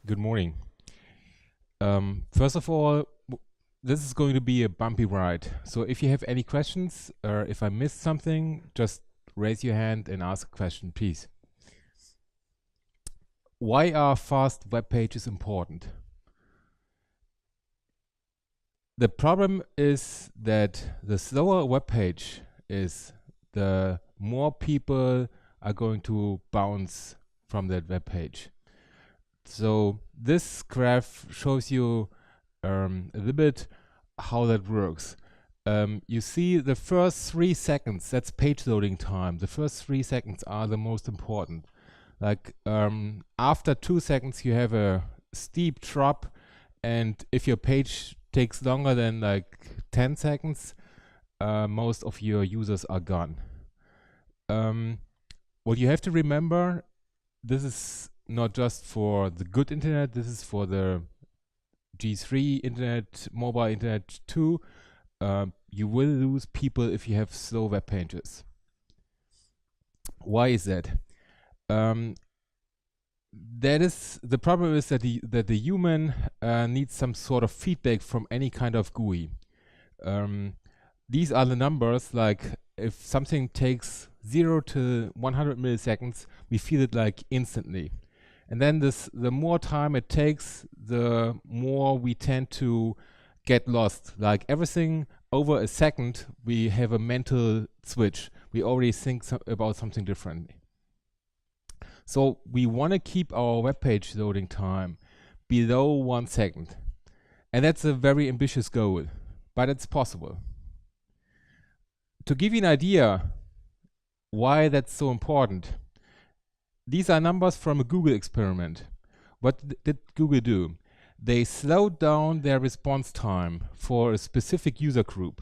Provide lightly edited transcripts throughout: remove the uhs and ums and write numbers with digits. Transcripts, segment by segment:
Good morning. First of all, this is going to be a bumpy ride. So if you have any questions or if I missed something, just raise your hand and ask a question, please. Why are fast web pages important? The problem is that the slower a web page is, the more people are going to bounce from that web page. So this graph shows you a little bit how that works. You see the first 3 seconds, that's page loading time. The first 3 seconds are the most important. Like after 2 seconds, you have a steep drop, and if your page takes longer than like 10 seconds, most of your users are gone. What you have to remember, this is not just for the good internet, this is for the G3 internet, mobile internet too. You will lose people if you have slow web pages. Why is that? That is the problem is that the human needs some sort of feedback from any kind of GUI. These are the numbers. Like if something takes 0 to 100 milliseconds, we feel it like instantly. And then the more time it takes, the more we tend to get lost. Like everything over a second, we have a mental switch. We already think about something differently. So we want to keep our web page loading time below 1 second. And that's a very ambitious goal, but it's possible. To give you an idea why that's so important, these are numbers from a Google experiment. What did Google do? They slowed down their response time for a specific user group.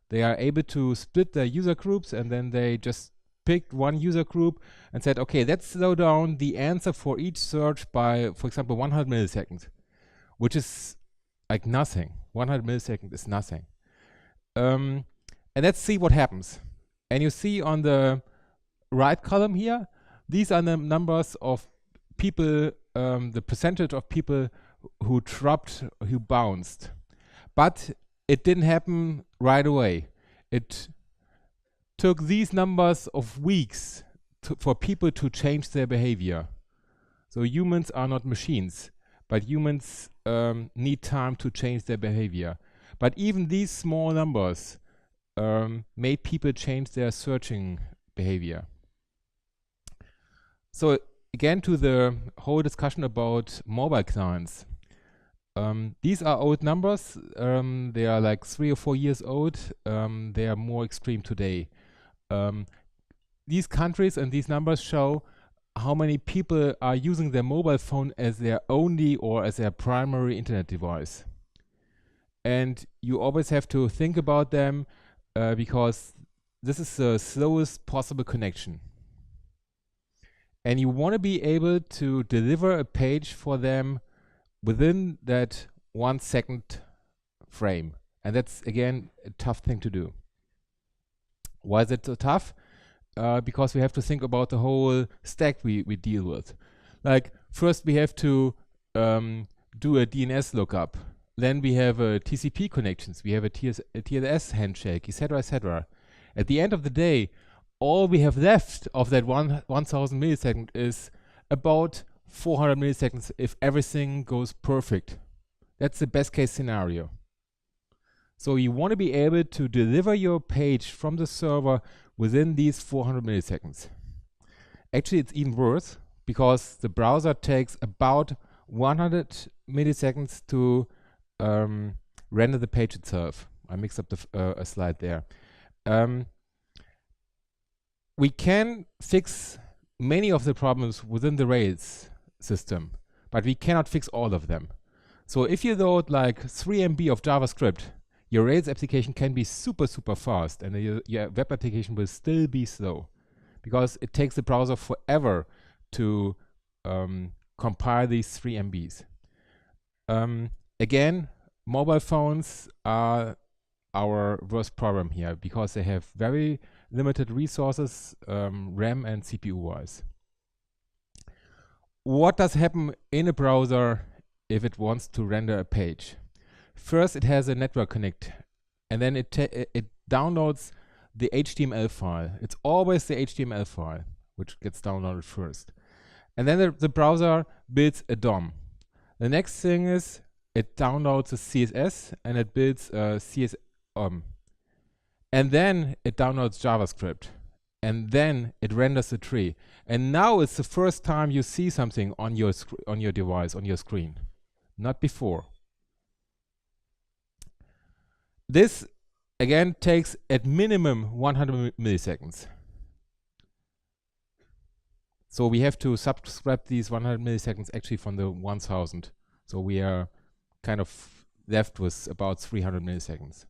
They are able to split their user groups, and then they just picked one user group and said, okay, let's slow down the answer for each search by, for example, 100 milliseconds, which is like nothing. 100 milliseconds is nothing. And let's see what happens. And you see on the right column here, these are the numbers of people, the percentage of people who dropped, who bounced. But it didn't happen right away. It took these numbers of weeks for people to change their behavior. So humans are not machines, but humans need time to change their behavior. But even these small numbers made people change their searching behavior. So again, to the whole discussion about mobile clients. These are old numbers. They are like 3 or 4 years old. They are more extreme today. These countries and these numbers show how many people are using their mobile phone as their only or as their primary internet device. And you always have to think about them because this is the slowest possible connection. And you want to be able to deliver a page for them within that 1 second frame. And that's, again, a tough thing to do. Why is it so tough? Because we have to think about the whole stack we deal with. Like, first we have to do a DNS lookup. Then we have TCP connections. We have a TLS handshake, etc., etc. At the end of the day, all we have left of that 1000 milliseconds is about 400 milliseconds if everything goes perfect. That's the best case scenario. So you want to be able to deliver your page from the server within these 400 milliseconds. Actually, it's even worse because the browser takes about 100 milliseconds to render the page itself. I mixed up a slide there. We can fix many of the problems within the Rails system, but we cannot fix all of them. So if you load like 3 MB of JavaScript, your Rails application can be super, super fast, and your web application will still be slow because it takes the browser forever to compile these 3 MBs. Again, mobile phones are our worst problem here because they have very limited resources, RAM and CPU wise. what does happen in a browser if it wants to render a page? First, it has a network connect, and then it downloads the HTML file. It's always the HTML file which gets downloaded first. And then the browser builds a DOM. The next thing is it downloads a CSS and it builds a CSS. And then it downloads JavaScript. And then it renders a tree. And now it's the first time you see something on your device, on your screen. Not before. This, again, takes at minimum 100 milliseconds. So we have to subtract these 100 milliseconds actually from the 1000. So we are kind of left with about 300 milliseconds.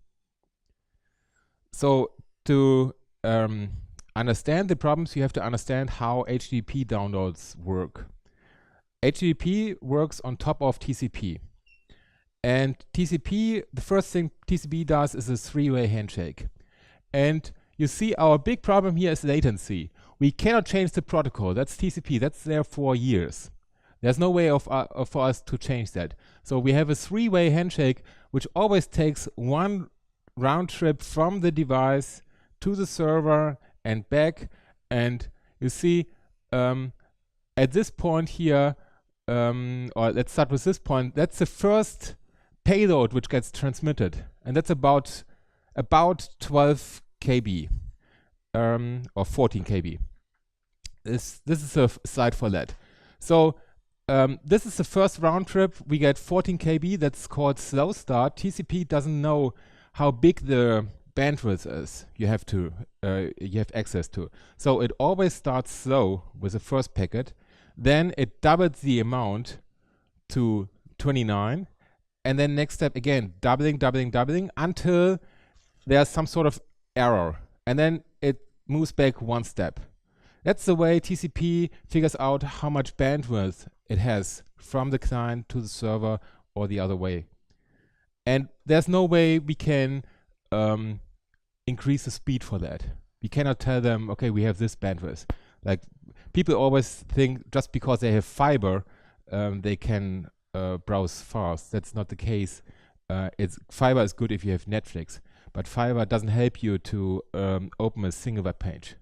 So to understand the problems, you have to understand how HTTP downloads work. HTTP works on top of TCP. And TCP, the first thing TCP does is a three-way handshake. And you see our big problem here is latency. We cannot change the protocol. That's TCP. That's there for years. There's no way for us to change that. So we have a three-way handshake, which always takes one round trip from the device to the server and back. And you see, at this point here, or let's start with this point, that's the first payload which gets transmitted. And that's about 12 KB or 14 KB. This is a slide for that. So this is the first round trip. We get 14 KB. That's called slow start. TCP doesn't know how big the bandwidth is you have access to. So it always starts slow with the first packet. Then it doubles the amount to 29. And then next step again, doubling until there's some sort of error. And then it moves back one step. That's the way TCP figures out how much bandwidth it has from the client to the server or the other way. And there's no way we can increase the speed for that. We cannot tell them, okay, we have this bandwidth. Like people always think just because they have fiber, they can browse fast. That's not the case. Fiber is good if you have Netflix, but fiber doesn't help you to open a single web page.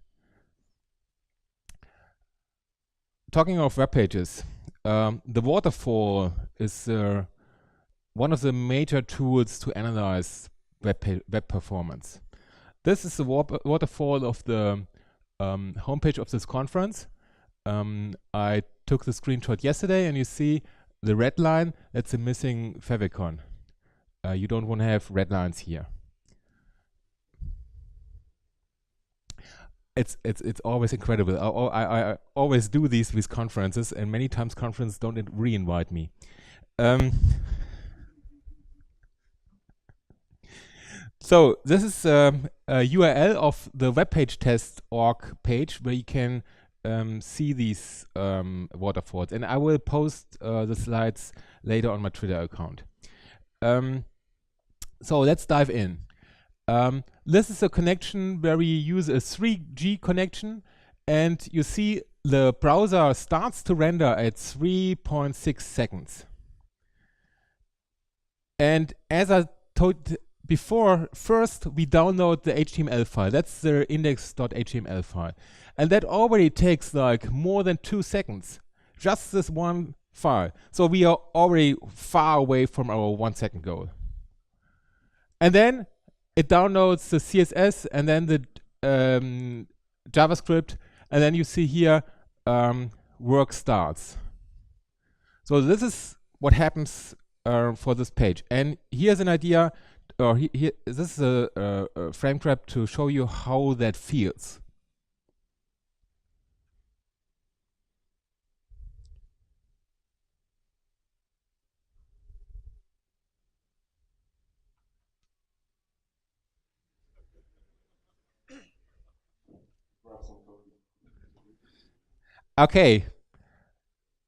Talking of web pages, the Waterfall is one of the major tools to analyze web performance. This is the waterfall of the homepage of this conference. I took the screenshot yesterday, and you see the red line. That's a missing favicon. You don't want to have red lines here. It's always incredible. I always do these with conferences, and many times conferences don't re-invite me. So this is a URL of the webpage test.org page where you can see these waterfalls, and I will post the slides later on my Twitter account. So let's dive in. This is a connection where we use a 3G connection, and you see the browser starts to render at 3.6 seconds. And as I told before, first we download the HTML file. That's the index.html file. And that already takes like more than 2 seconds. Just this one file. So we are already far away from our 1 second goal. And then it downloads the CSS and then the JavaScript. And then you see here, work starts. So this is what happens for this page. And here's an idea. This is a frame grab to show you how that feels. Okay,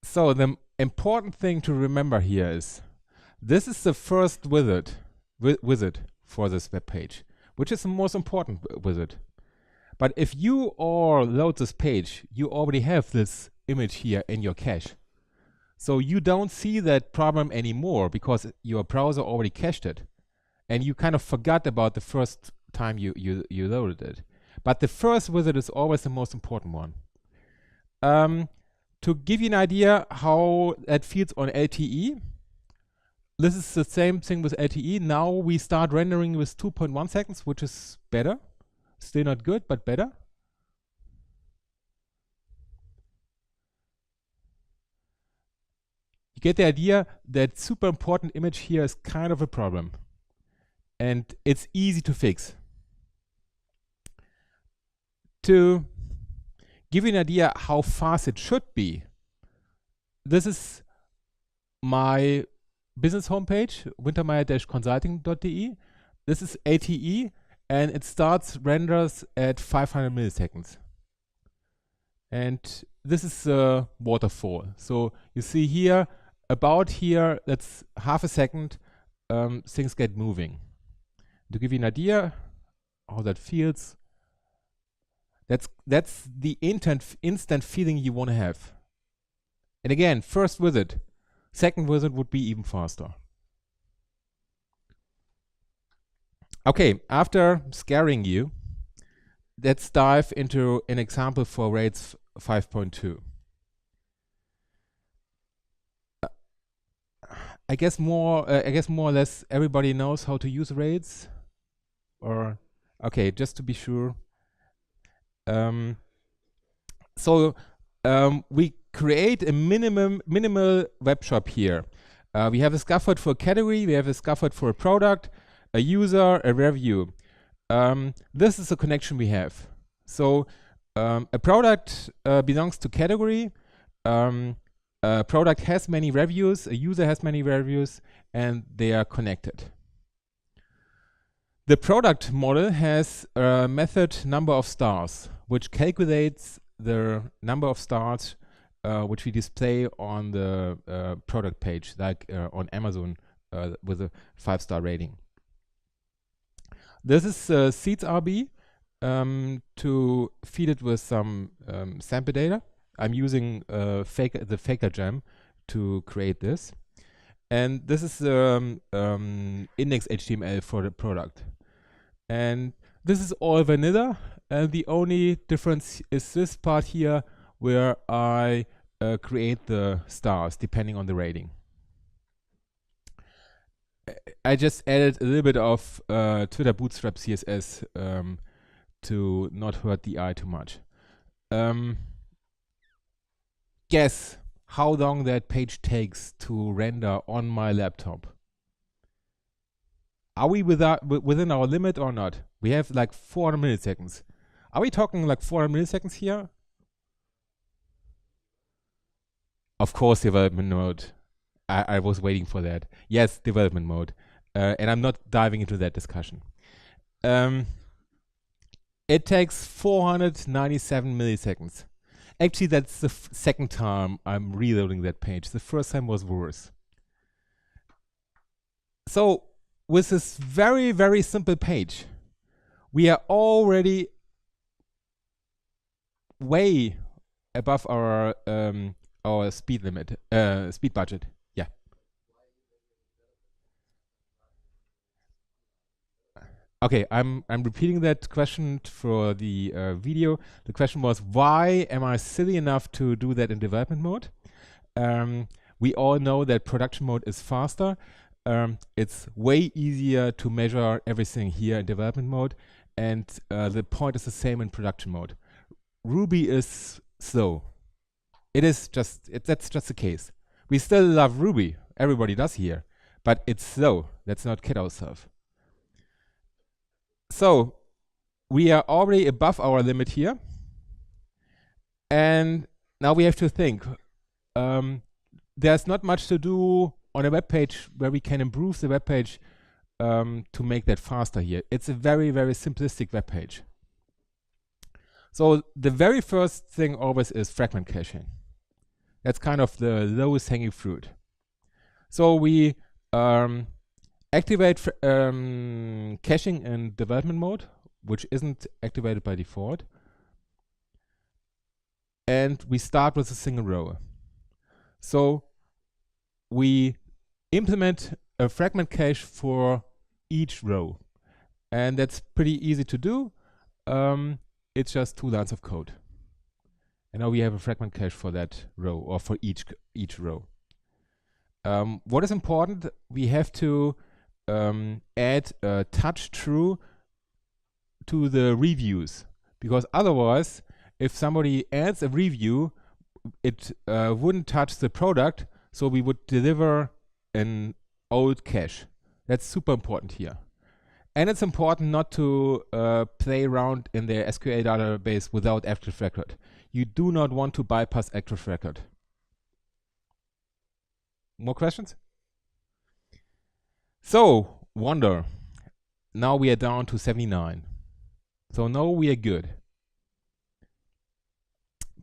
so the important thing to remember here is this is the first wizard for this web page, which is the most important wizard. But if you all load this page, you already have this image here in your cache. So you don't see that problem anymore because your browser already cached it. And you kind of forgot about the first time you loaded it. But the first visit is always the most important one. To give you an idea how that feels on LTE, this is the same thing with LTE. Now we start rendering with 2.1 seconds, which is better. Still not good, but better. You get the idea that super important image here is kind of a problem. And it's easy to fix. To give you an idea how fast it should be, this is my business homepage, wintermeyer-consulting.de. This is LTE, and it starts renders at 500 milliseconds. And this is Waterfall. So you see here, about here, that's half a second, things get moving. To give you an idea how that feels, that's the instant feeling you want to have. And again, first visit. Second visit would be even faster. Okay, after scaring you, let's dive into an example for RAIDs 5.2. I guess more or less everybody knows how to use RAIDs. Or okay, just to be sure. We create a minimal web shop here. We have a scaffold for a category, we have a scaffold for a product, a user, a review. This is the connection we have. So a product belongs to category. A product has many reviews, a user has many reviews, and they are connected. The product model has a method number of stars, which calculates the number of stars which we display on the product page, like on Amazon with a 5-star rating. This is Seeds RB to feed it with some sample data. I'm using the Faker gem to create this. And this is index HTML for the product. And this is all vanilla. And the only difference is this part here where I create the stars depending on the rating. I just added a little bit of Twitter Bootstrap CSS to not hurt the eye too much. Guess how long that page takes to render on my laptop. Are we within our limit or not? We have like 400 milliseconds. Are we talking like 400 milliseconds here? Of course, development mode. I was waiting for that. Yes, development mode. And I'm not diving into that discussion. It takes 497 milliseconds. Actually, that's the second time I'm reloading that page. The first time was worse. So with this very, very simple page, we are already way above our speed limit, speed budget. Yeah. Okay, I'm repeating that question for the video. The question was, why am I silly enough to do that in development mode? We all know that production mode is faster. It's way easier to measure everything here in development mode, and the point is the same in production mode. Ruby is slow. It is just, that's just the case. We still love Ruby, everybody does here, but it's slow. Let's not kid ourselves. So we are already above our limit here. And now we have to think. There's not much to do on a web page where we can improve the web page to make that faster here. It's a very, very simplistic web page. So the very first thing always is fragment caching. That's kind of the lowest hanging fruit. So we activate caching in development mode, which isn't activated by default. And we start with a single row. So we implement a fragment cache for each row. And that's pretty easy to do. It's just 2 lines of code. And now we have a fragment cache for that row, or for each row. What is important, we have to add a touch true to the reviews, because otherwise, if somebody adds a review, it wouldn't touch the product, so we would deliver an old cache. That's super important here. And it's important not to play around in the SQL database without active record. You do not want to bypass active record. More questions? So, wonder. Now we are down to 79. So now we are good.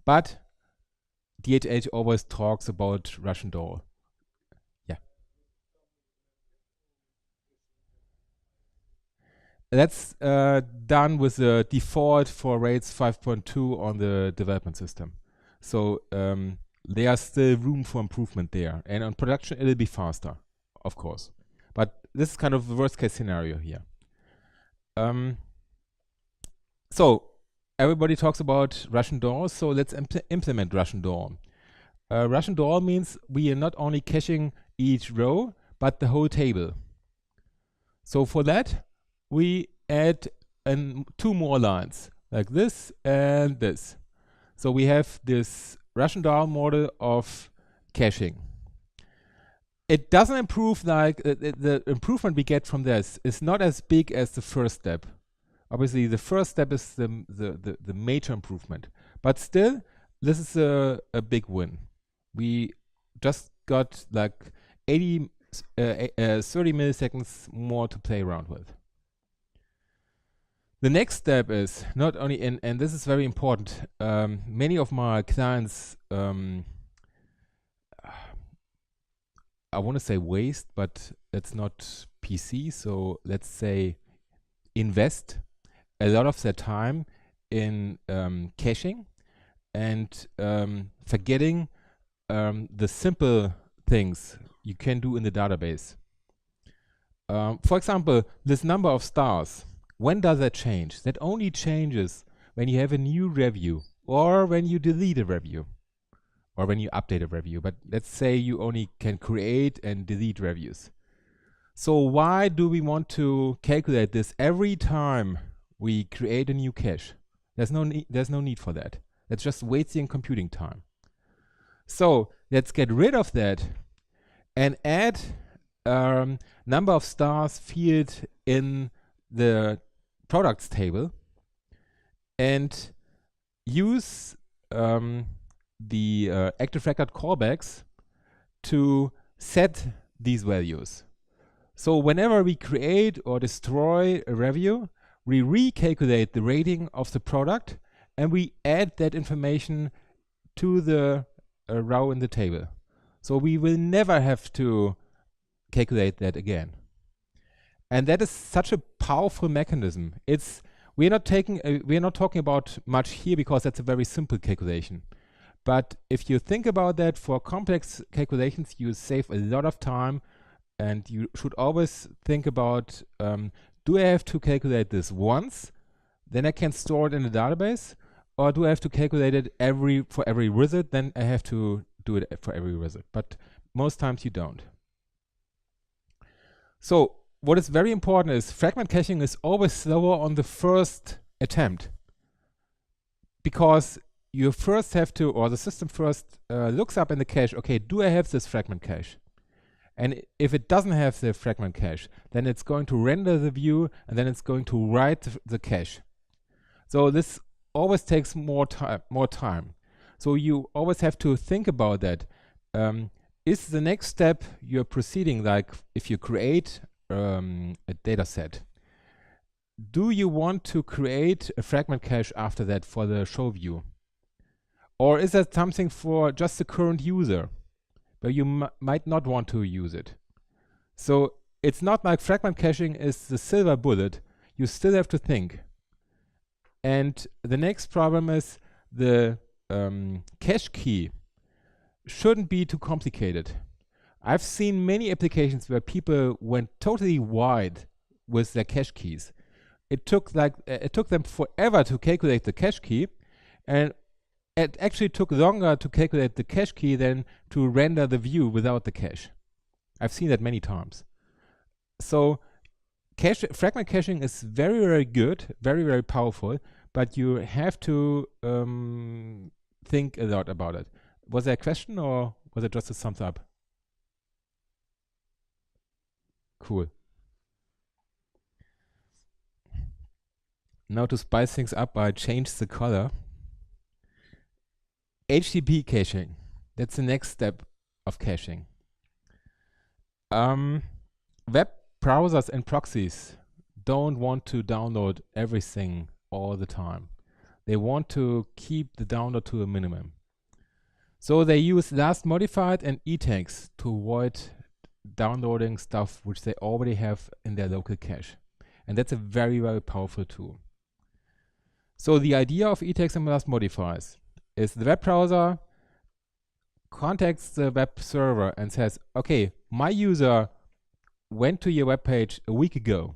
But DHH always talks about Russian doll. Yeah. That's done with the default for RAIDs 5.2 on the development system. So there's still room for improvement there. And on production, it'll be faster, of course. But this is kind of the worst case scenario here. So everybody talks about Russian doll, so let's implement Russian doll. Russian doll means we are not only caching each row, but the whole table. So for that, we add 2 more lines, like this and this. So we have this Russian doll model of caching. It doesn't improve, like the improvement we get from this is not as big as the first step. Obviously, the first step is the major improvement. But still, this is a big win. We just got like 30 milliseconds more to play around with. The next step is not only, and this is very important, many of my clients, I want to say waste, but it's not PC, so let's say invest a lot of their time in caching and forgetting the simple things you can do in the database. For example, this number of stars, when does that change? That only changes when you have a new review, or when you delete a review, or when you update a review. But let's say you only can create and delete reviews. So why do we want to calculate this every time we create a new cache? There's no need for that. That's just wasting computing time. So let's get rid of that and add number of stars field in the products table, and use the active record callbacks to set these values. So whenever we create or destroy a review, we recalculate the rating of the product, and we add that information to the row in the table. So we will never have to calculate that again. And that is such a powerful mechanism. We're not talking about much here because that's a very simple calculation. But if you think about that for complex calculations, you save a lot of time, and you should always think about, do I have to calculate this once, then I can store it in the database, or do I have to calculate it for every result, then I have to do it for every result. But most times you don't. So what is very important is fragment caching is always slower on the first attempt, because you first have to, or the system first looks up in the cache, okay, do I have this fragment cache? And if it doesn't have the fragment cache, then it's going to render the view, and then it's going to write the cache. So this always takes more time. So you always have to think about that. Is the next step you're proceeding, like if you create a data set, do you want to create a fragment cache after that for the show view? Or is that something for just the current user, where you might not want to use it? So it's not like fragment caching is the silver bullet. You still have to think. And the next problem is the cache key shouldn't be too complicated. I've seen many applications where people went totally wide with their cache keys. It took them forever to calculate the cache key, and it actually took longer to calculate the cache key than to render the view without the cache. I've seen that many times. So fragment caching is very, very good, very, very powerful, but you have to think a lot about it. Was there a question, or was it just a thumbs up? Cool. Now to spice things up, I changed the color. HTTP caching. That's the next step of caching. Web browsers and proxies don't want to download everything all the time. They want to keep the download to a minimum. So they use last modified and e-tags to avoid downloading stuff which they already have in their local cache. And that's a very, very powerful tool. So the idea of e-tags and last modifiers is the web browser contacts the web server and says, okay, my user went to your web page a week ago,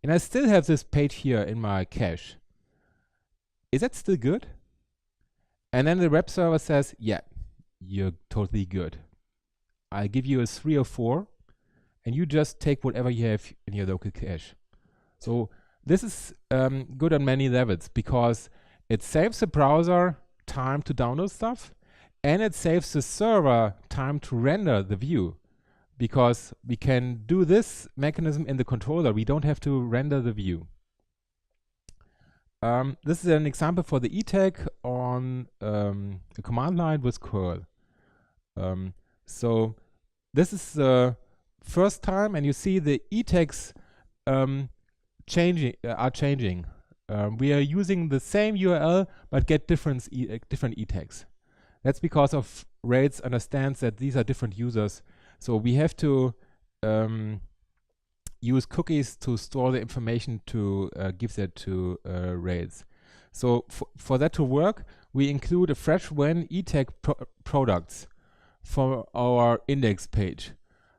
and I still have this page here in my cache. Is that still good? And then the web server says, yeah, you're totally good. I'll give you a 3 or 4, and you just take whatever you have in your local cache. So this is good on many levels because it saves the browser time to download stuff, and it saves the server time to render the view, because we can do this mechanism in the controller. We don't have to render the view. This is an example for the e-tag on the command line with curl. So this is the first time, and you see the e-tags are changing. We are using the same URL but get different e-tags. That's because of Rails understands that these are different users. So we have to use cookies to store the information to give that to Rails. So for that to work, we include a fresh when e-tag products for our index page.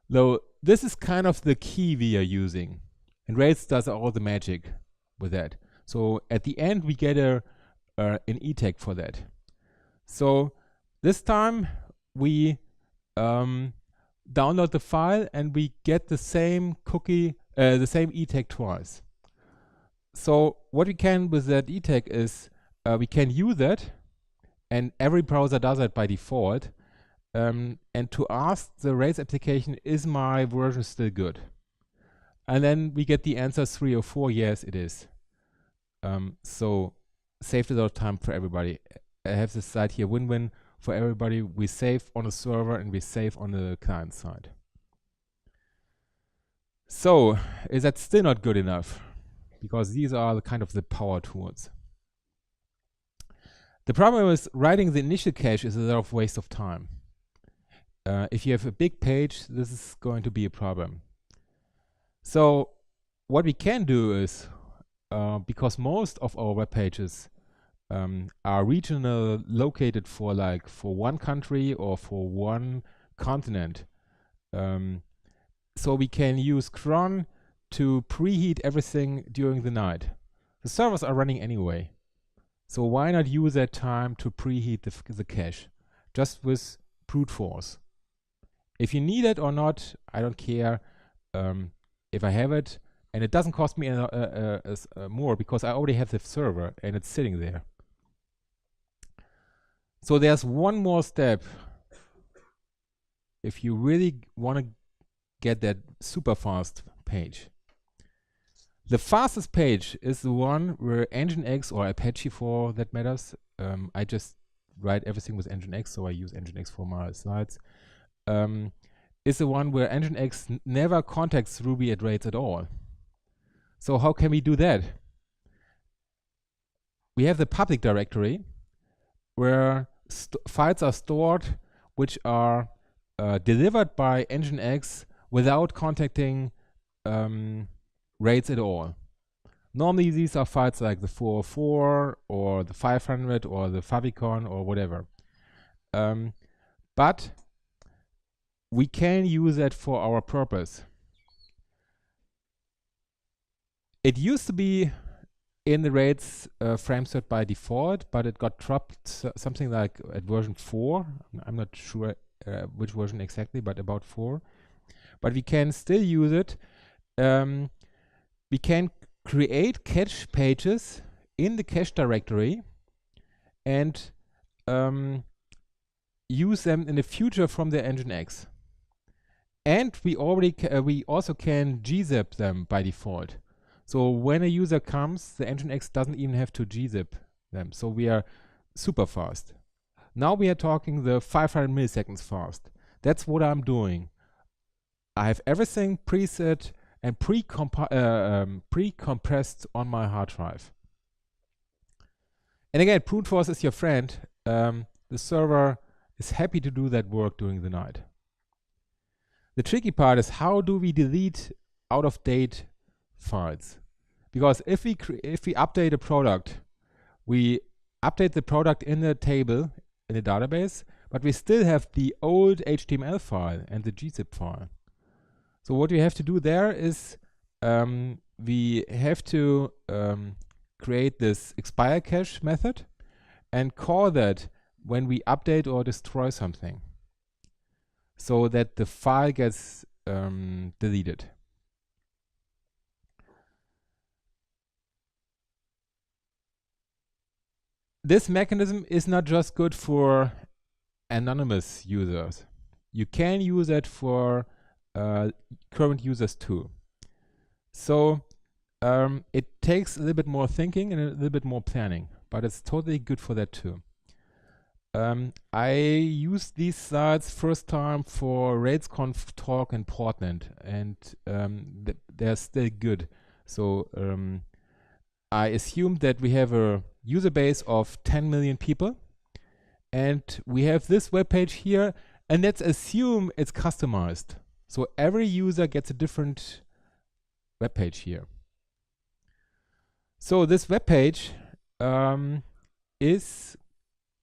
Though this is kind of the key we are using, and Rails does all the magic with that. So at the end, we get an e-tag for that. So this time we download the file and we get the same cookie, the same e-tag twice. So what we can with that e-tag is we can use it, and every browser does it by default, and to ask the Rails application, is my version still good? And then we get the answer 3 or 4, yes, it is. So saved a lot of time for everybody. I have this side here, win-win for everybody. We save on the server and we save on the client side. So is that still not good enough? Because these are the kind of the power tools. The problem is writing the initial cache is a lot of waste of time. If you have a big page, this is going to be a problem. So what we can do is, because most of our web pages are regional located for one country or for one continent, so we can use cron to preheat everything during the night. The servers are running anyway, so why not use that time to preheat the cache just with brute force? If you need it or not, I don't care. If I have it, and it doesn't cost me more because I already have the server and it's sitting there. So there's one more step. If you really want to get that super fast page. The fastest page is the one where Nginx, or Apache for that matters, I just write everything with Nginx, so I use Nginx for my slides, is the one where Nginx never contacts Ruby at Rails at all. So how can we do that? We have the public directory where files are stored which are delivered by Nginx without contacting Rails at all. Normally these are files like the 404 or the 500 or the favicon or whatever. But we can use that for our purpose. It used to be in the Rails frame set by default, but it got dropped something like at version 4. I'm not sure which version exactly, but about 4. But we can still use it. We can create cache pages in the cache directory and use them in the future from the Nginx. And we also can gzip them by default. So when a user comes, the Nginx doesn't even have to gzip them. So we are super fast. Now we are talking the 500 milliseconds fast. That's what I'm doing. I have everything preset and pre-compressed on my hard drive. And again, brute force is your friend. The server is happy to do that work during the night. The tricky part is, how do we delete out-of-date files? Because if we update a product, we update the product in the table, in the database, but we still have the old HTML file and the gzip file. So what we have to do there is we have to create this expire cache method and call that when we update or destroy something, so that the file gets deleted. This mechanism is not just good for anonymous users. You can use it for current users too. So it takes a little bit more thinking and a little bit more planning, but it's totally good for that too. I used these slides first time for RailsConf talk in Portland, and they're still good. So I assumed that we have a user base of 10 million people, and we have this web page here, and let's assume it's customized. So every user gets a different web page here. So this web page is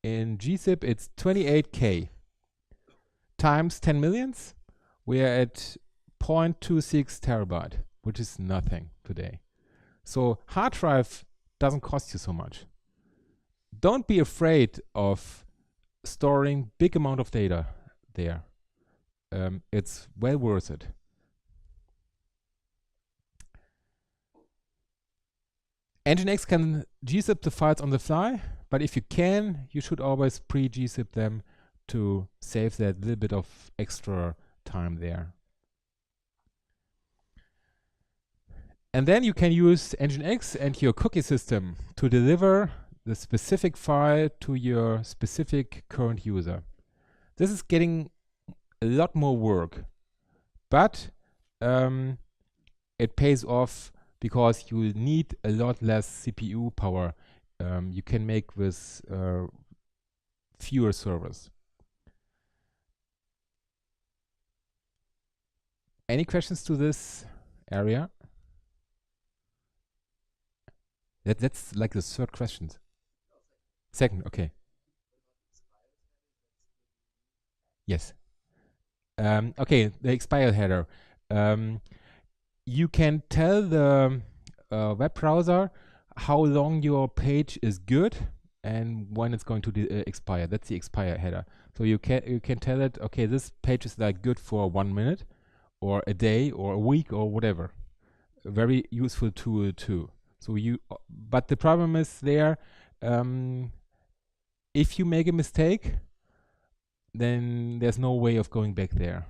in gzip, it's 28K times 10 millions. We are at 0.26 terabyte, which is nothing today. So hard drive doesn't cost you so much. Don't be afraid of storing big amount of data there. It's well worth it. Nginx can gzip the files on the fly, but if you can, you should always pre-gzip them to save that little bit of extra time there. And then you can use Nginx and your cookie system to deliver the specific file to your specific current user. This is getting a lot more work, but it pays off because you need a lot less CPU power you can make with fewer servers. Any questions to this area? That's like the third question. Second, okay. Yes. Okay, the expired header. You can tell the web browser how long your page is good and when it's going to expire. That's the expire header. So you can tell it, okay, this page is like good for 1 minute or a day or a week or whatever. A very useful tool too. So but the problem is there, if you make a mistake, then there's no way of going back there.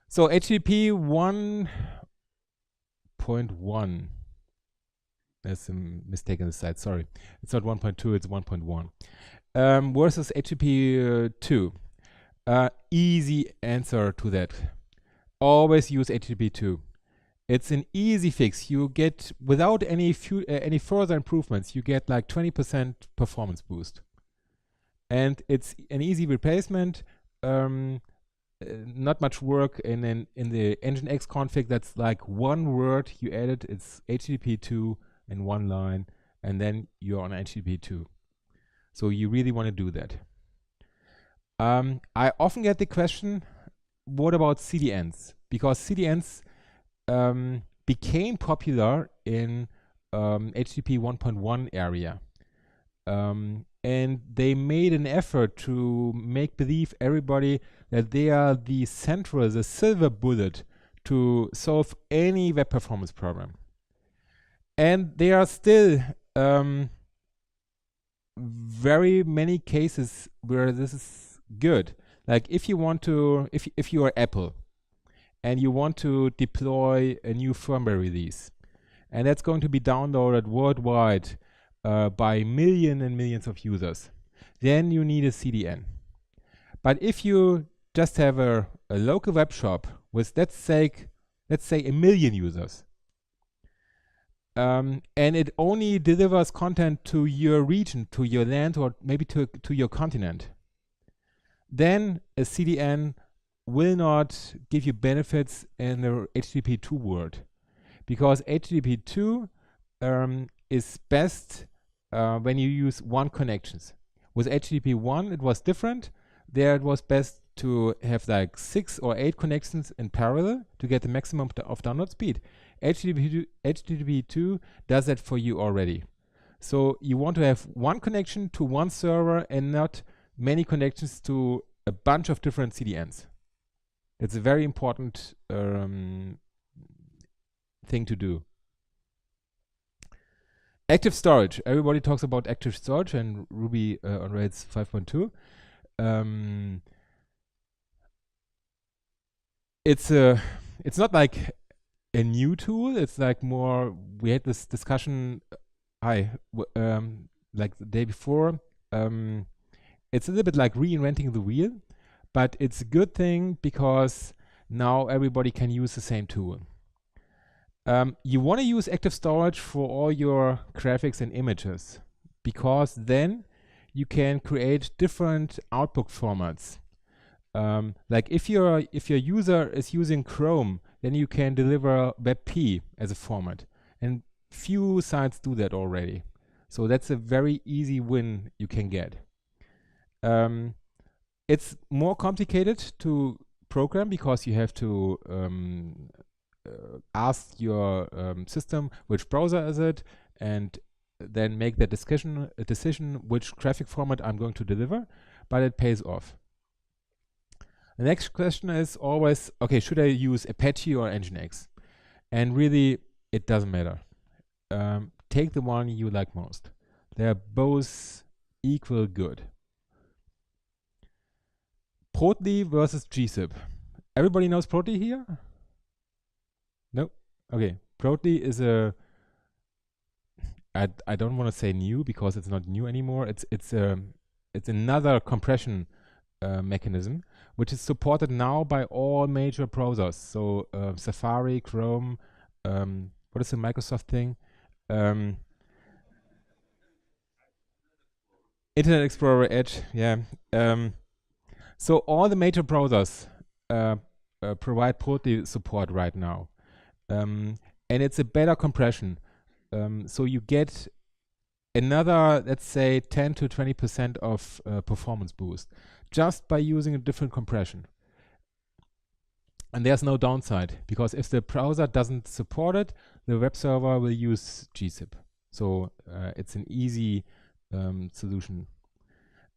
So HTTP 1.1. There's a mistake in the site, sorry. It's not 1.2, it's 1.1. Versus HTTP 2. Easy answer to that. Always use HTTP 2. It's an easy fix. You get, without any further improvements, you get like 20% performance boost. And it's an easy replacement. Not much work in the Nginx config. That's like one word you added. It's HTTP 2 in one line, and then you're on HTTP 2. So you really want to do that. I often get the question, what about CDNs? Because CDNs became popular in HTTP 1.1 area. And they made an effort to make believe everybody that they are the central, the silver bullet to solve any web performance problem. And there are still very many cases where this is good. Like if you want to, if you are Apple and you want to deploy a new firmware release, and that's going to be downloaded worldwide by millions and millions of users, then you need a CDN. But if you just have a local web shop with, let's say 1 million users, and it only delivers content to your region, to your land, or maybe to your continent, then a CDN will not give you benefits in the HTTP 2 world, because HTTP 2 is best when you use one connections. With HTTP 1, it was different. There it was best to have like 6 or 8 connections in parallel to get the maximum of download speed. HTTP 2 does that for you already. So you want to have one connection to one server and not many connections to a bunch of different CDNs. It's a very important thing to do. Active storage. Everybody talks about active storage and Ruby on Rails 5.2. It's not like a new tool. It's like more. We had this discussion. Like the day before. It's a little bit like reinventing the wheel, but it's a good thing because now everybody can use the same tool. You want to use active storage for all your graphics and images, because then you can create different output formats. Like if your user is using Chrome, then you can deliver WebP as a format, and few sites do that already. So that's a very easy win you can get. It's more complicated to program because you have to ask your system which browser is it, and then make that decision which graphic format I'm going to deliver, but it pays off. The next question is always, okay, should I use Apache or Nginx? And really, it doesn't matter. Take the one you like most. They're both equal good. Protly versus gzip. Everybody knows Protly here? No? Okay. Protly is I don't want to say new because it's not new anymore. It's another compression mechanism which is supported now by all major browsers. So Safari, Chrome, what is the Microsoft thing? Internet Explorer, Edge, yeah. So all the major browsers provide Protly support right now. And it's a better compression. So you get another, let's say, 10 to 20% of performance boost just by using a different compression. And there's no downside, because if the browser doesn't support it, the web server will use gzip. So it's an easy solution.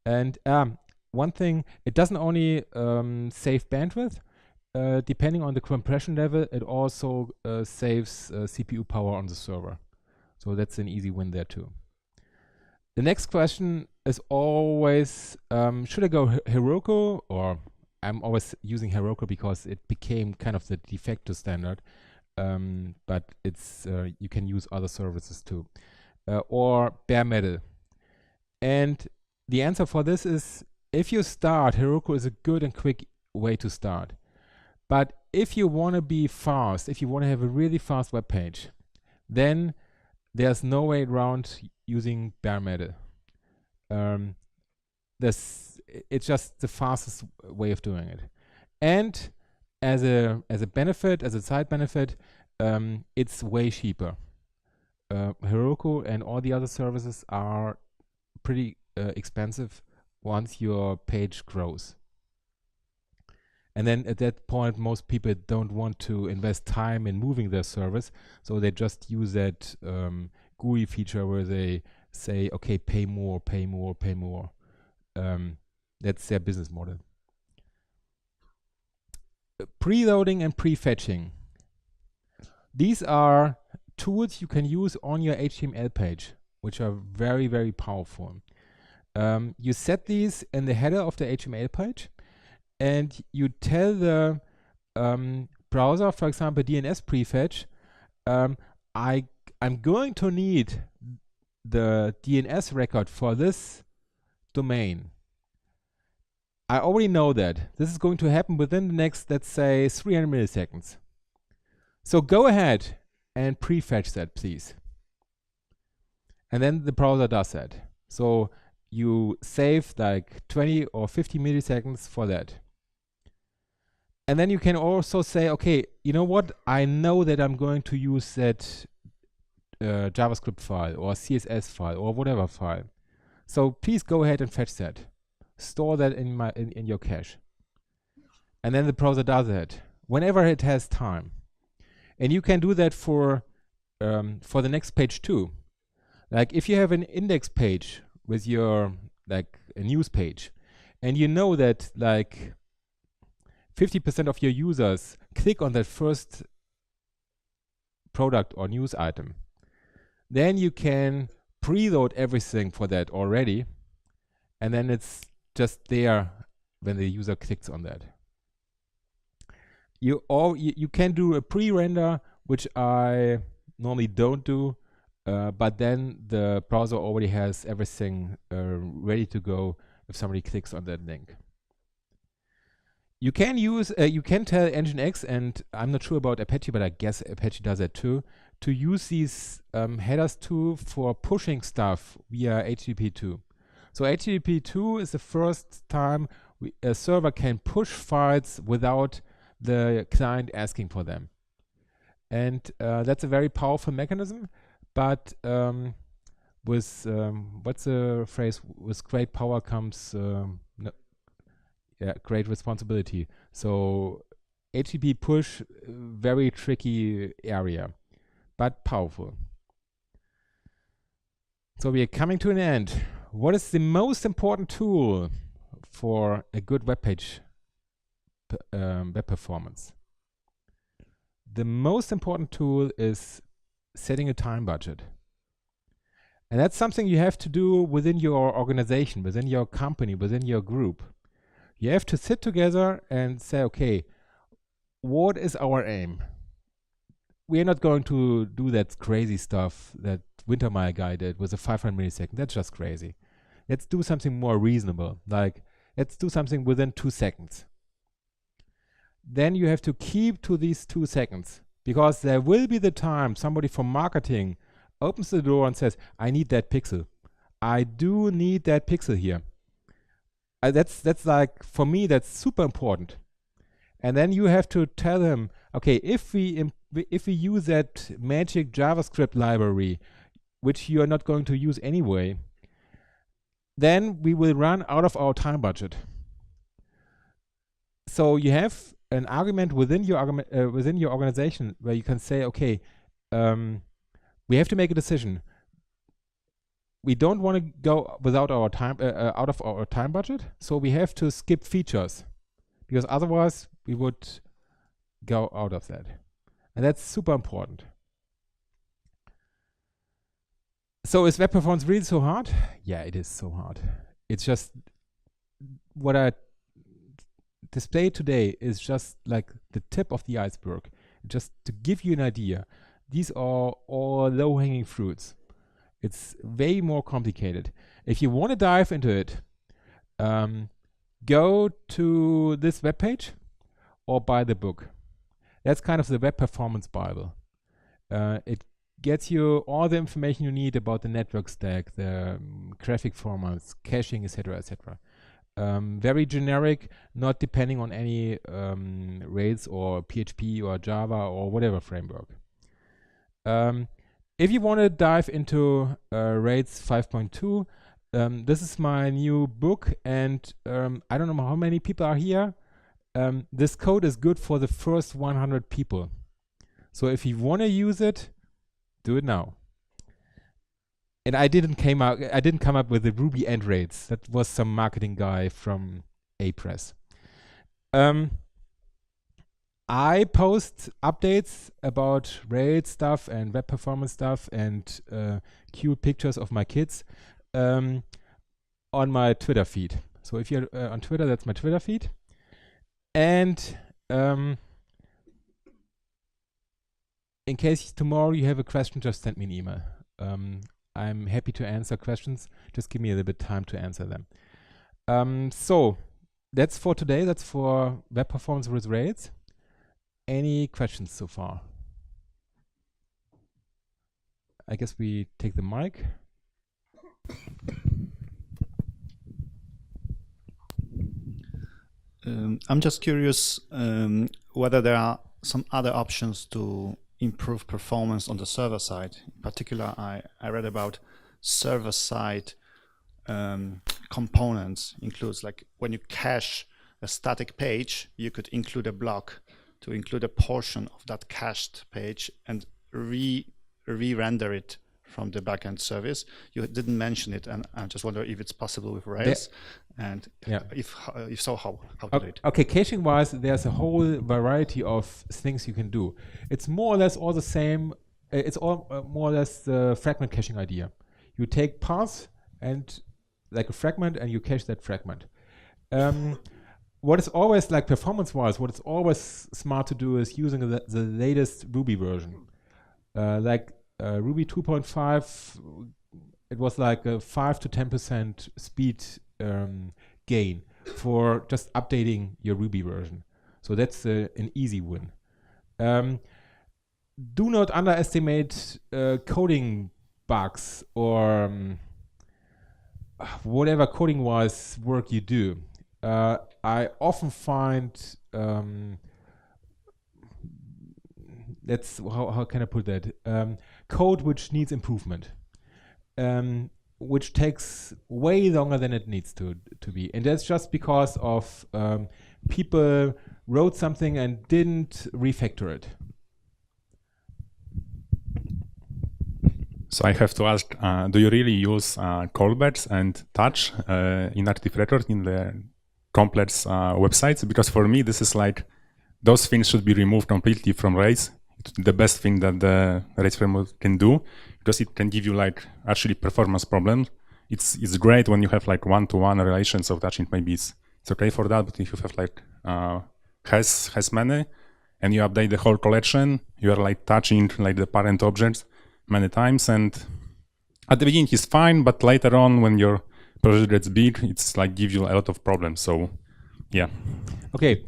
And one thing, it doesn't only save bandwidth. Depending on the compression level, it also saves CPU power on the server. So that's an easy win there too. The next question is always, should I go Heroku? Or I'm always using Heroku because it became kind of the de facto standard. But it's you can use other services too. Or bare metal. And the answer for this is, if you start, Heroku is a good and quick way to start. But if you want to be fast, if you want to have a really fast web page, then there's no way around using bare metal. It's just the fastest way of doing it. And as a benefit, as a side benefit, it's way cheaper. Heroku and all the other services are pretty expensive once your page grows. And then at that point, most people don't want to invest time in moving their service, so they just use that GUI feature where they say, okay, pay more, pay more, pay more. That's their business model. Preloading and prefetching. These are tools you can use on your HTML page, which are very, very powerful. You set these in the header of the HTML page, and you tell the browser, for example, DNS prefetch, I'm going to need the DNS record for this domain. I already know that. This is going to happen within the next, let's say, 300 milliseconds. So go ahead and prefetch that, please. And then the browser does that. So you save like 20 or 50 milliseconds for that. And then you can also say, okay, you know what? I know that I'm going to use that JavaScript file or CSS file or whatever file. So please go ahead and fetch that. Store that in your cache. And then the browser does that whenever it has time. And you can do that for the next page too. Like if you have an index page with your, like a news page, and you know that like 50% of your users click on that first product or news item, then you can preload everything for that already, and then it's just there when the user clicks on that. You can do a pre-render, which I normally don't do, but then the browser already has everything ready to go if somebody clicks on that link. You can use, you can tell Nginx, and I'm not sure about Apache, but I guess Apache does that too, to use these headers too for pushing stuff via HTTP2. So HTTP2 is the first time a server can push files without the client asking for them. And that's a very powerful mechanism, but with, what's the phrase, with great power comes great responsibility. So HTTP push, very tricky area, but powerful. So we are coming to an end. What is the most important tool for a good web page web performance? The most important tool is setting a time budget. And that's something you have to do within your organization, within your company, within your group. You have to sit together and say, okay, what is our aim? We are not going to do that crazy stuff that Wintermeyer guy did with a 500 millisecond. That's just crazy. Let's do something more reasonable. Like, let's do something within 2 seconds. Then you have to keep to these 2 seconds, because there will be the time somebody from marketing opens the door and says, I need that pixel. I do need that pixel here. That's like, for me, that's super important. And then you have to tell him, okay, if we use that magic JavaScript library, which you are not going to use anyway, then we will run out of our time budget. So you have an argument within your organization where you can say, okay, we have to make a decision. We don't want to go without our time out of our time budget, so we have to skip features, because otherwise we would go out of that, and that's super important. So is web performance really so hard? Yeah, it is so hard. It's just what I displayed today is just like the tip of the iceberg, just to give you an idea. These are all low-hanging fruits. It's way more complicated. If you want to dive into it, go to this webpage or buy the book. That's kind of the Web Performance Bible. It gets you all the information you need about the network stack, the graphic formats, caching, etc., etc. Very generic, not depending on any Rails or PHP or Java or whatever framework. If you want to dive into Rails 5.2, this is my new book, and I don't know how many people are here. This code is good for the first 100 people. So if you want to use it, do it now. And I didn't come up with the Ruby end rates. That was some marketing guy from Apress. I post updates about Rails stuff and web performance stuff and cute pictures of my kids on my Twitter feed. So if you're on Twitter, that's my Twitter feed. And in case tomorrow you have a question, just send me an email. I'm happy to answer questions. Just give me a little bit of time to answer them. So that's for today. That's for web performance with Rails. Any questions so far? I guess we take the mic. I'm just curious whether there are some other options to improve performance on the server side. In particular, I read about server-side components. Includes like when you cache a static page, you could include a block to include a portion of that cached page and re-render it from the backend service. You didn't mention it, and I just wonder if it's possible with Rails, and if so, how to do it. Okay, caching-wise, there's a whole variety of things you can do. It's more or less all the same. It's all more or less the fragment caching idea. You take paths and like a fragment, and you cache that fragment. What is always like performance-wise, what is always smart to do is using the latest Ruby version. Like Ruby 2.5, it was like a 5 to 10% speed gain for just updating your Ruby version. So that's an easy win. Do not underestimate coding bugs or whatever coding-wise work you do. I often find that's how can I put that, code which needs improvement, which takes way longer than it needs to be, and that's just because of people wrote something and didn't refactor it. So I have to ask, do you really use callbacks and touch in active record in the complex websites? Because for me, this is like, those things should be removed completely from Rails. It's the best thing that the Rails framework can do, because it can give you like actually performance problems. It's great when you have like one-to-one relations of touching. Maybe it's okay for that, but if you have like has many, and you update the whole collection, you are like touching like the parent objects many times, and at the beginning it's fine, but later on when your project gets big, it's like give you a lot of problems. So yeah. Okay,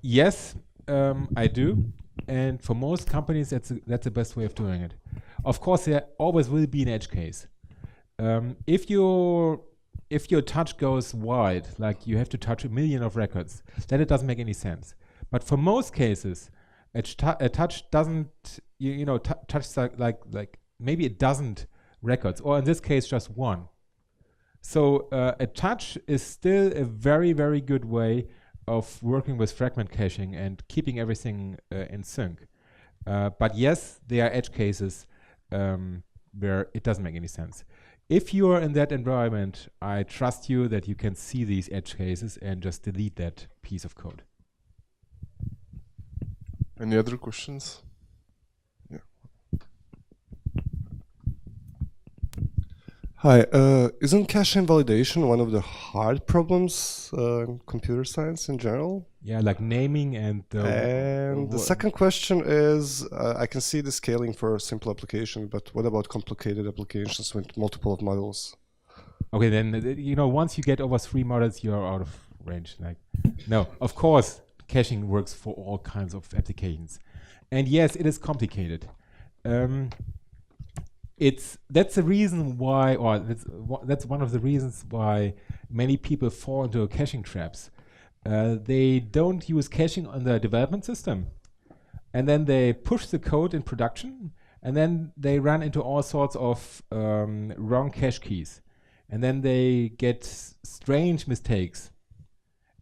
yes, I do, and for most companies that's the best way of doing it. Of course, there always will be an edge case. If your touch goes wide, like you have to touch 1 million of records, then it doesn't make any sense. But for most cases, a touch doesn't, touch like maybe a dozen records, or in this case just one. So a touch is still a very, very good way of working with fragment caching and keeping everything in sync. But yes, there are edge cases where it doesn't make any sense. If you are in that environment, I trust you that you can see these edge cases and just delete that piece of code. Any other questions? Yeah. Hi, isn't cache invalidation one of the hard problems in computer science in general? Yeah, like naming and the second question is, I can see the scaling for a simple application, but what about complicated applications with multiple of models? Okay, then once you get over 3 models, you're out of range. Like, no, of course, caching works for all kinds of applications, and yes, it is complicated. That's the reason why, or that's one of the reasons why many people fall into caching traps. They don't use caching on their development system, and then they push the code in production, and then they run into all sorts of wrong cache keys. and then they get strange mistakes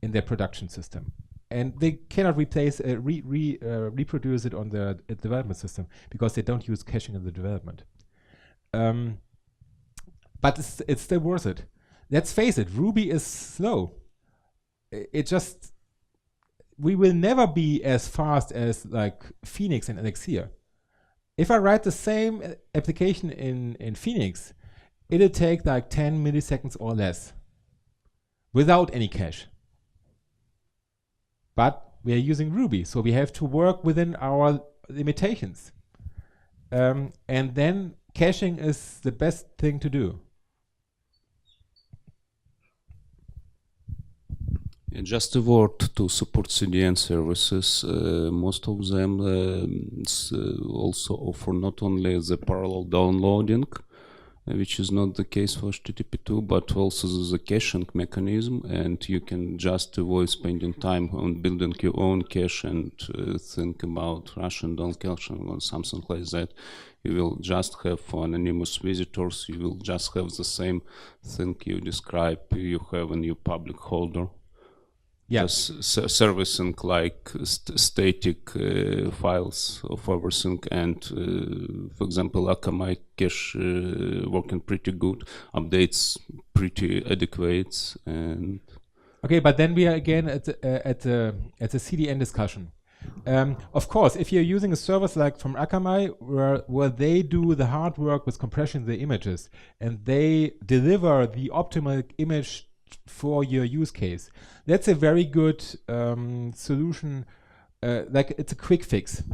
in their production system, and they cannot reproduce it on the development system because they don't use caching in the development. But it's still worth it. Let's face it, Ruby is slow. We will never be as fast as like Phoenix and Elixir. If I write the same application in Phoenix, it'll take like 10 milliseconds or less without any cache. But we are using Ruby, so we have to work within our limitations. And then caching is the best thing to do. Just a word to support CDN services. Most of them also offer not only the parallel downloading, which is not the case for HTTP2, but also the caching mechanism, and you can just avoid spending time on building your own cache and think about Russian down caching or something like that. You will just have for anonymous visitors, you will just have the same thing you describe you have in your public holder. Yes, servicing like static files of everything, and for example, Akamai cache working pretty good, updates pretty adequate, and okay. But then we are again at the CDN discussion. Of course, if you're using a service like from Akamai, where they do the hard work with compression of the images, and they deliver the optimal image for your use case, that's a very good solution. Like it's a quick fix,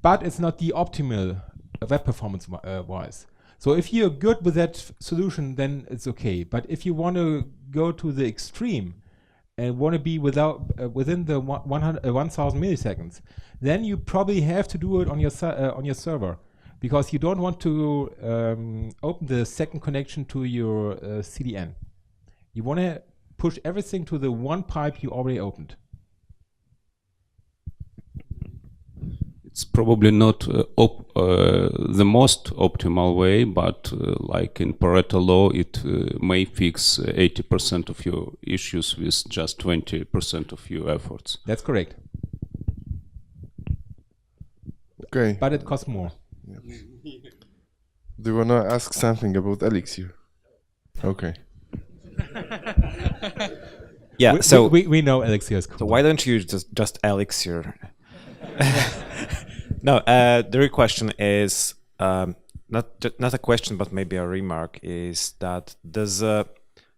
but it's not the optimal web performance wise. So if you're good with that solution, then it's okay. But if you want to go to the extreme and want to be within the 1,000 milliseconds, then you probably have to do it on your server, because you don't want to open the second connection to your CDN. You want to push everything to the one pipe you already opened. it's probably not the most optimal way, but like in Pareto law, it may fix 80% of your issues with just 20% of your efforts. That's correct. Okay. But it costs more. Yeah. Do you want to ask something about Elixir? Okay. Yeah, so we know Elixir is cool. So why don't you just Elixir? No, the real question is not a question, but maybe a remark, is that there's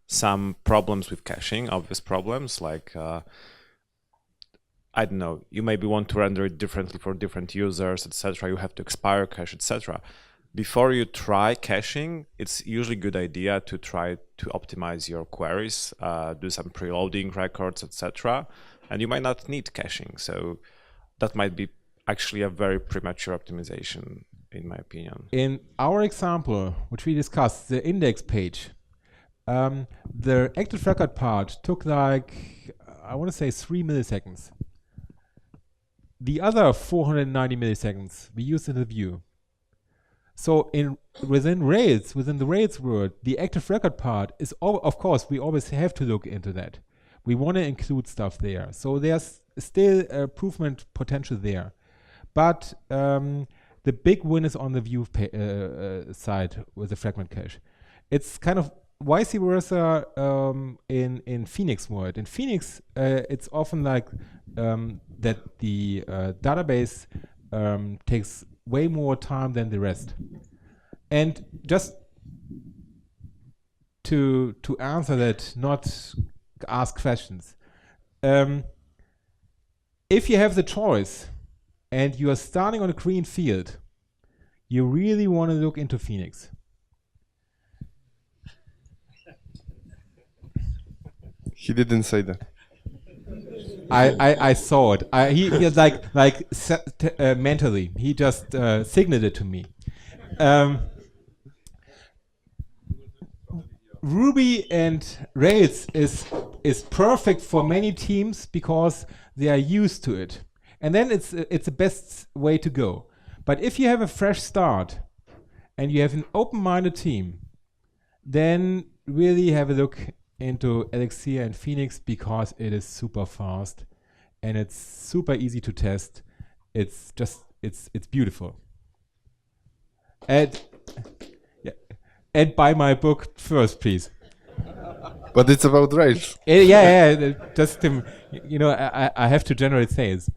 some problems with caching, obvious problems, like I don't know, you maybe want to render it differently for different users, etc. You have to expire cache, etc. Before you try caching, it's usually a good idea to try to optimize your queries, do some preloading records, etc. And you might not need caching, so that might be actually a very premature optimization, in my opinion. In our example, which we discussed, the index page, the active record part took like, I want to say 3 milliseconds. The other 490 milliseconds we used in the view. So within the Rails world, the active record part is, of course, we always have to look into that. We want to include stuff there. So there's still improvement potential there. But the big win is on the view side with the fragment cache. It's kind of vice versa in Phoenix world. In Phoenix, it's often like that the database takes way more time than the rest. And just to answer that, not ask questions. If you have the choice and you are starting on a green field, you really want to look into Phoenix. He didn't say that. I saw it. He was like mentally. He just signaled it to me. Ruby and Rails is perfect for many teams because they are used to it, and then it's the best way to go. But if you have a fresh start and you have an open-minded team, then really have a look into Elixir and Phoenix because it is super fast and it's super easy to test. It's just it's beautiful. And buy my book first, please. But it's about Rails. Just you know, I have to generate sales.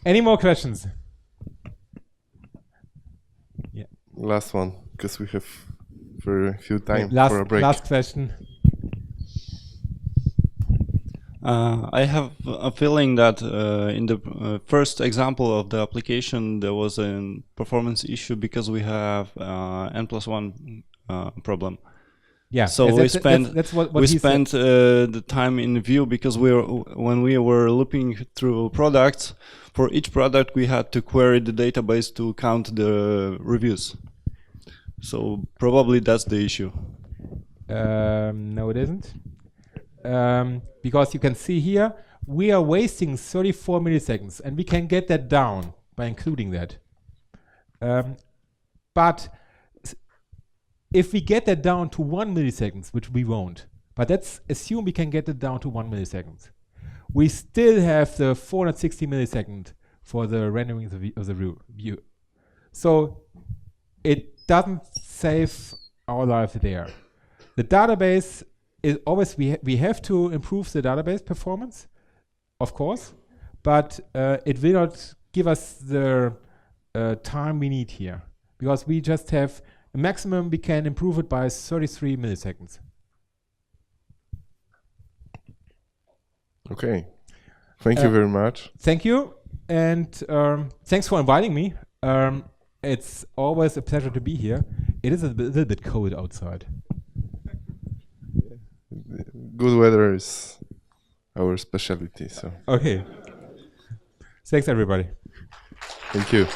Any more questions? Yeah. Last one, because we have very few time Last, for a break. last question. I have a feeling that in the first example of the application, there was a performance issue because we have n+1 problem. Yeah. So we spent the time in view because when we were looking through products, for each product we had to query the database to count the reviews. So probably that's the issue. No, it isn't. Because you can see here, we are wasting 34 milliseconds, and we can get that down by including that. But if we get that down to 1 millisecond, which we won't, but let's assume we can get it down to 1 millisecond, we still have the 460 millisecond for the rendering of the view. So it doesn't save our life there. The database is always, we have to improve the database performance, of course, but it will not give us the time we need here, because we just have a maximum we can improve it by 33 milliseconds. Okay, thank you very much. Thank you, and thanks for inviting me. It's always a pleasure to be here. It is a little bit cold outside. Good weather is our specialty. So okay. Thanks, everybody. Thank you.